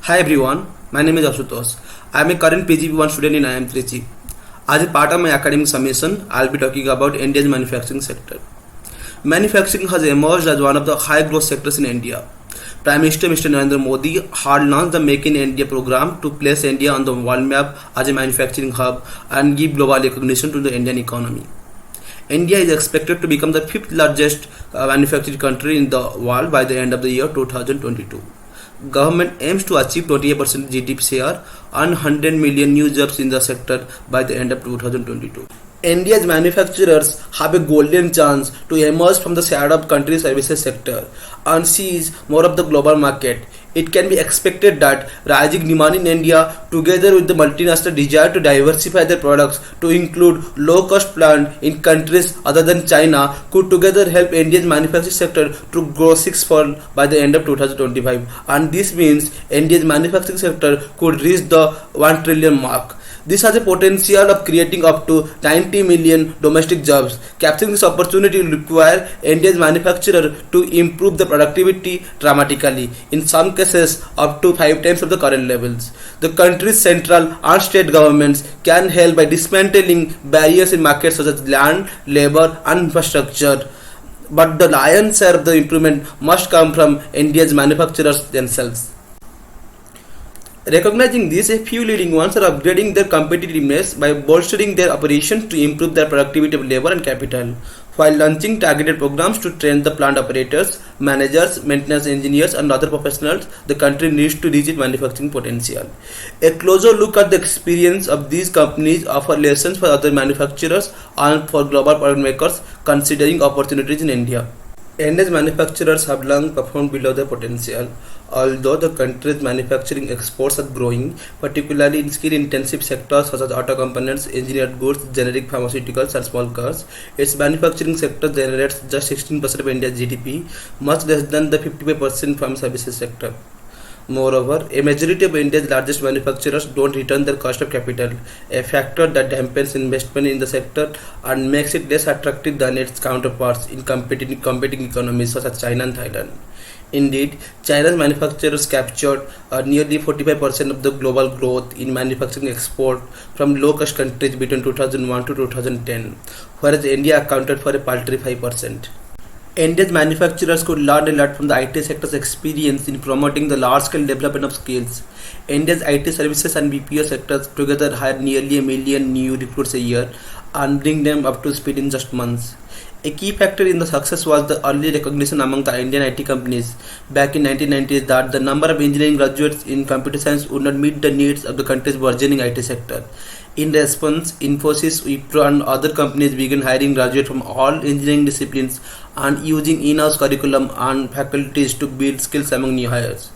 Hi everyone, my name is Ashutosh. I am a current PGP1 student in IIM Trichy. As a part of my academic submission, I will be talking about India's manufacturing sector. Manufacturing has emerged as one of the high growth sectors in India. Prime Minister Mr. Narendra Modi had launched the Make in India program to place India on the world map as a manufacturing hub and give global recognition to the Indian economy. India is expected to become the fifth largest manufacturing country in the world by the end of the year 2022. Government aims to achieve 28% GDP share and 100 million new jobs in the sector by the end of 2022. India's manufacturers have a golden chance to emerge from the shadow of country services sector and seize more of the global market. It can be expected that rising demand in India, together with the multinational desire to diversify their products to include low-cost plant in countries other than China, could together help India's manufacturing sector to grow sixfold by the end of 2025. And this means India's manufacturing sector could reach the 1 trillion mark. This has a potential of creating up to 90 million domestic jobs. Capturing this opportunity will require India's manufacturer to improve the productivity dramatically, in some cases up to 5 times of the current levels. The country's central and state governments can help by dismantling barriers in markets such as land, labor and infrastructure. But the lion's share of the improvement must come from India's manufacturers themselves. Recognizing this, a few leading ones are upgrading their competitiveness by bolstering their operations to improve their productivity of labor and capital, while launching targeted programs to train the plant operators, managers, maintenance engineers and other professionals. The country needs to reach its manufacturing potential. A closer look at the experience of these companies offer lessons for other manufacturers and for global product makers considering opportunities in India. India's manufacturers have long performed below their potential. Although the country's manufacturing exports are growing, particularly in skill-intensive sectors such as auto components, engineered goods, generic pharmaceuticals and small cars, its manufacturing sector generates just 16% of India's GDP, much less than the 55% from services sector. Moreover, a majority of India's largest manufacturers don't return their cost of capital, a factor that dampens investment in the sector and makes it less attractive than its counterparts in competing economies such as China and Thailand. Indeed, China's manufacturers captured nearly 45% of the global growth in manufacturing export from low-cost countries between 2001 to 2010, whereas India accounted for a paltry 5%. India's manufacturers could learn a lot from the IT sector's experience in promoting the large-scale development of skills. India's IT services and BPO sectors together hire nearly 1 million new recruits a year and bring them up to speed in just months. A key factor in the success was the early recognition among the Indian IT companies back in 1990s that the number of engineering graduates in computer science would not meet the needs of the country's burgeoning IT sector. In response, Infosys, Wipro and other companies began hiring graduates from all engineering disciplines and using in-house curriculum and faculties to build skills among new hires.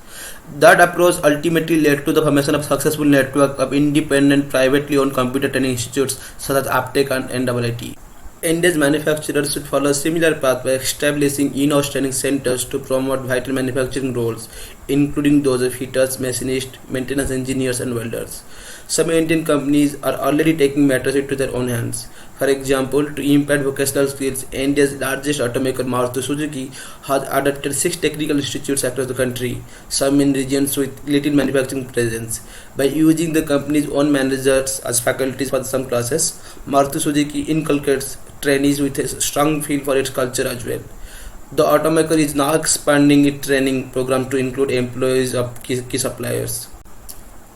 That approach ultimately led to the formation of a successful network of independent privately owned computer training institutes such as Aptech and NIIT. India's manufacturers should follow a similar path by establishing in-house training centers to promote vital manufacturing roles, including those of fitters, machinists, maintenance engineers and welders. Some Indian companies are already taking matters into their own hands. For example, to impart vocational skills, India's largest automaker Maruti Suzuki has adopted 6 technical institutes across the country, some in regions with little manufacturing presence. By using the company's own managers as faculties for some classes, Maruti Suzuki inculcates trainees with a strong feel for its culture as well. The automaker is now expanding its training program to include employees of key suppliers.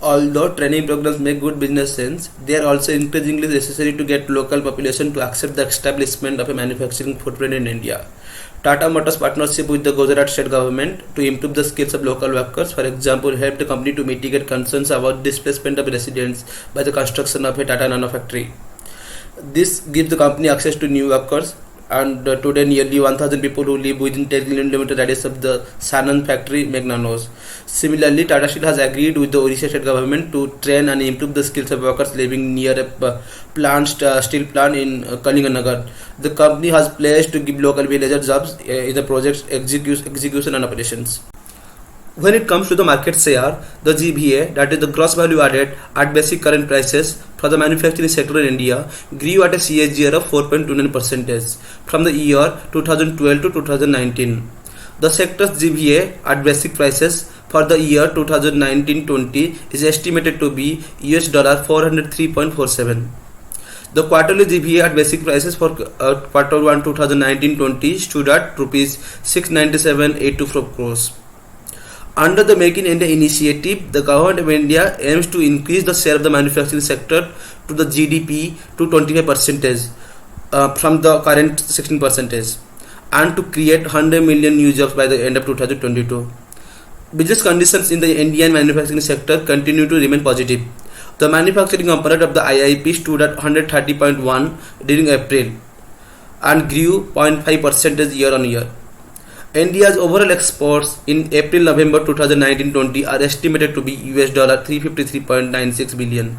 Although training programs make good business sense, they are also increasingly necessary to get local population to accept the establishment of a manufacturing footprint in India. Tata Motors' partnership with the Gujarat state government to improve the skills of local workers, for example, helped the company to mitigate concerns about displacement of residents by the construction of a Tata Nano factory. This gives the company access to new workers, and today nearly 1,000 people who live within 10 km radius of the Sanand factory make nanos. Similarly, Tata Steel has agreed with the Odisha state government to train and improve the skills of workers living near a steel plant in Kalinganagar. The company has pledged to give local villagers jobs in the project's execution and operations. When it comes to the market share, the GVA, that is the gross value added at basic current prices for the manufacturing sector in India, grew at a CAGR of 4.29% from the year 2012 to 2019. The sector's GVA at basic prices for the year 2019-20 is estimated to be $403.47. The quarterly GVA at basic prices for quarter 1 2019-20 stood at rupees 697.84 crores. Under the Make in India initiative, the government of India aims to increase the share of the manufacturing sector to the GDP to 25% from the current 16% and to create 100 million new jobs by the end of 2022. Business conditions in the Indian manufacturing sector continue to remain positive. The manufacturing component of the IIP stood at 130.1 during April and grew 0.5% year on year. India's overall exports in April-November 2019-20 are estimated to be $353.96 billion.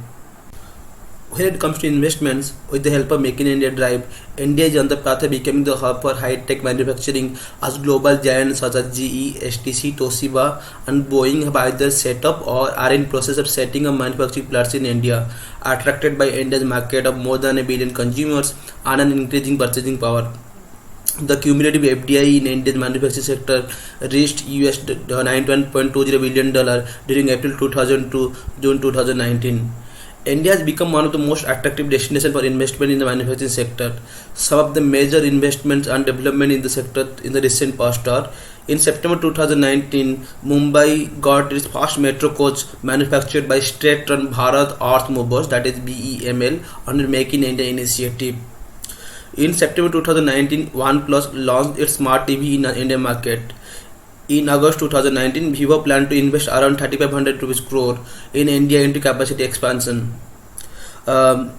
When it comes to investments, with the help of Make in India drive, India is on the path of becoming the hub for high-tech manufacturing as global giants such as GE, STC, Toshiba and Boeing have either set up or are in process of setting up manufacturing plants in India, attracted by India's market of more than a billion consumers and an increasing purchasing power. The cumulative FDI in India's manufacturing sector reached $91.20 billion during April 2000 to June 2019. India has become one of the most attractive destinations for investment in the manufacturing sector. Some of the major investments and development in the sector in the recent past are: in September 2019, Mumbai got its first metro coach manufactured by state-run Bharat Earth Movers, that is BEML, under Make in India initiative. In September 2019, OnePlus launched its smart TV in the Indian market. In August 2019, Vivo planned to invest around 3,500 crore in India into capacity expansion. Then,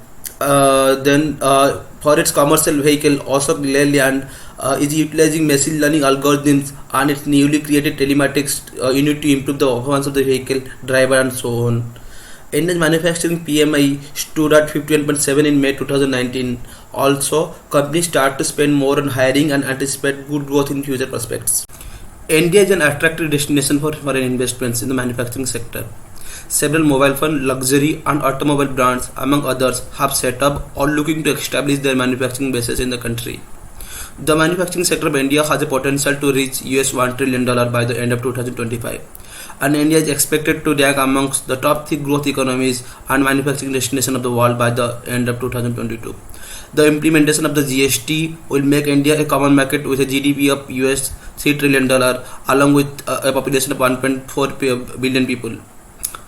for its commercial vehicle, Ashok Leyland is utilizing machine learning algorithms and its newly created telematics unit to improve the performance of the vehicle, driver, and so on. India's manufacturing PMI stood at 51.7 in May 2019. Also, companies start to spend more on hiring and anticipate good growth in future prospects. India is an attractive destination for foreign investments in the manufacturing sector. Several mobile phone, luxury and automobile brands, among others, have set up or looking to establish their manufacturing bases in the country. The manufacturing sector of India has a potential to reach $1 trillion by the end of 2025. And India is expected to rank amongst the top 3 growth economies and manufacturing destinations of the world by the end of 2022. The implementation of the GST will make India a common market with a GDP of $3 trillion along with a population of 1.4 billion people,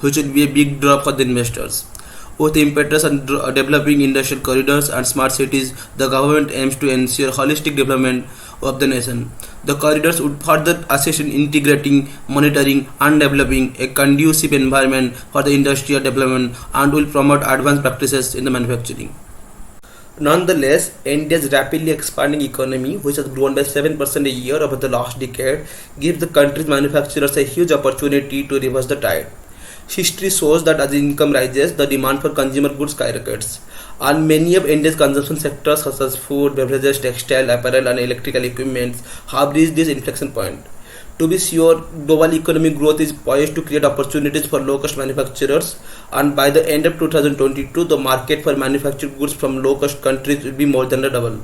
which will be a big draw for the investors. With impetus on developing industrial corridors and smart cities, the government aims to ensure holistic development of the nation. The corridors would further assist in integrating, monitoring and developing a conducive environment for the industrial development and will promote advanced practices in the manufacturing. Nonetheless, India's rapidly expanding economy, which has grown by 7% a year over the last decade, gives the country's manufacturers a huge opportunity to reverse the tide. History shows that as income rises, the demand for consumer goods skyrockets, and many of India's consumption sectors such as food, beverages, textile, apparel and electrical equipment have reached this inflection point. To be sure, global economic growth is poised to create opportunities for low-cost manufacturers, and by the end of 2022, the market for manufactured goods from low-cost countries will be more than double,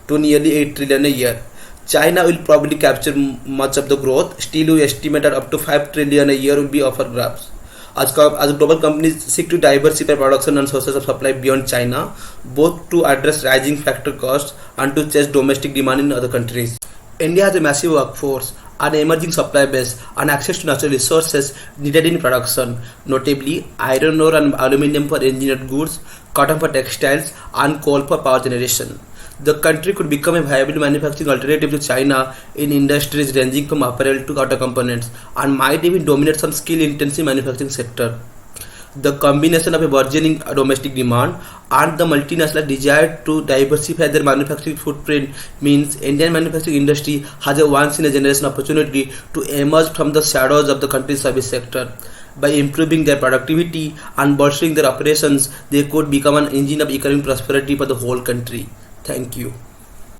to nearly 8 trillion a year. China will probably capture much of the growth. Still, we estimate that up to 5 trillion a year will be up for grabs. As global companies seek to diversify production and sources of supply beyond China, both to address rising factor costs and to chase domestic demand in other countries. India has a massive workforce, an emerging supply base and access to natural resources needed in production, notably iron ore and aluminium for engineered goods, cotton for textiles and coal for power generation. The country could become a viable manufacturing alternative to China in industries ranging from apparel to auto components and might even dominate some skill-intensive manufacturing sector. The combination of a burgeoning domestic demand and the multinational desire to diversify their manufacturing footprint means Indian manufacturing industry has a once-in-a-generation opportunity to emerge from the shadows of the country's service sector. By improving their productivity and bolstering their operations, they could become an engine of economic prosperity for the whole country. Thank you.